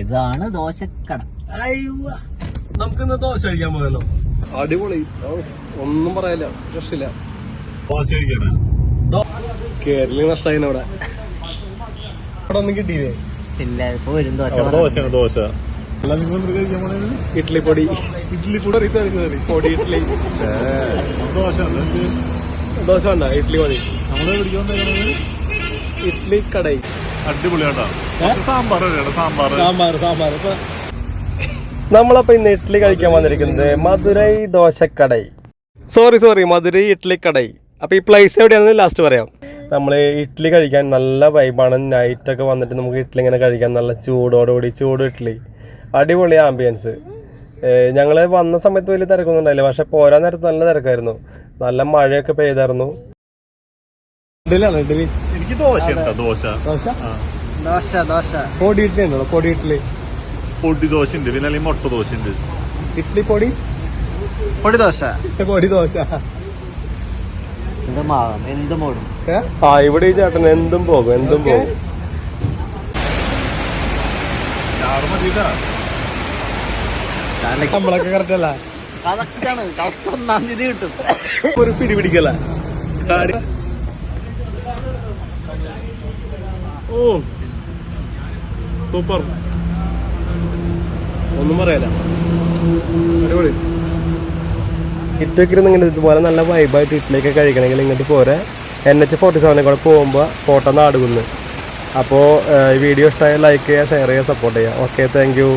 ഇതാണ് ദോശക്കട. നമുക്ക് ഇന്ന് ദോശ കഴിക്കാൻ പോയല്ലോ. അടിപൊളി, ഒന്നും പറയാനില്ല, രക്ഷയില്ല. ദോശ കഴിക്കാനാ കേരളീയ നഷ്ടായി. അവിടെ ഒന്നും കിട്ടിയില്ലേ? ഇല്ല, ഇപ്പൊ വരും ദോശ. ദോശ ഇഡ്ലി പൊടി, പൊടി ഇഡ്ലി. ദോശ വേണ്ട, ഇഡ്ലി മതി. ഇഡ്ലി കടൈ അടിപൊളിയാട്ടോ. സാമ്പാർ സാമ്പാർ. നമ്മളപ്പോ ഇന്ന് ഇഡ്ലി കഴിക്കാൻ വന്നിരിക്കുന്നത് മധുരൈ ദോശക്കടൈ. സോറി മധുരൈ ഇഡ്ലി കടൈ. അപ്പൊ ഈ പ്ലേസ് എവിടെയാണെന്ന് ലാസ്റ്റ് പറയാം. നമ്മൾ ഇഡ്ലി കഴിക്കാൻ നല്ല വൈബാണ്. നൈറ്റൊക്കെ വന്നിട്ട് നമുക്ക് ഇഡ്ലി ഇങ്ങനെ കഴിക്കാൻ നല്ല ചൂടോടുകൂടി ചൂട് ഇഡ്ലി, അടിപൊളി ആംബിയൻസ്. ഞങ്ങൾ വന്ന സമയത്ത് വലിയ തിരക്കൊന്നും ഉണ്ടായില്ല, പക്ഷെ പോരാൻ നേരത്ത് നല്ല തിരക്കായിരുന്നു. നല്ല മഴയൊക്കെ പെയ്തായിരുന്നു. ഇഡ്ഡലി എനിക്ക് ദോശ പൊടി ഇഡ്ലി ഉണ്ടോ? പൊടി ഇഡ്ലി, പൊടി ദോശ ഉണ്ട്, പിന്നെ അല്ലെങ്കിൽ മുട്ട ദോശ ഉണ്ട്. ഇഡ്ലി പൊടി ദോശ. എന്തും ഓടും. ആ, ഇവിടെ ഈ ചേട്ടൻ എന്തും പോകും. നമ്മളൊക്കെ കറക്റ്റ് അല്ല, ഒന്നാം തീയതി കിട്ടും. ഒരു പിടി പിടിക്കല. ഓ സൂപ്പർ, ഒന്നും പറയാല, അടിപൊളി. ഇറ്റൊക്കെ ഇങ്ങനെ ഇതുപോലെ നല്ല വൈബായിട്ട് ഇഡ്ഡലിയൊക്കെ കഴിക്കണമെങ്കിൽ ഇങ്ങോട്ട് പോരെ. NH47 കൂടെ പോകുമ്പോൾ കോട്ട നാടുകുന്ന്. അപ്പോൾ ഈ വീഡിയോ ഇഷ്ടമായ ലൈക്ക് ചെയ്യുക, ഷെയർ ചെയ്യുക, സപ്പോർട്ട് ചെയ്യുക. Okay, thank you.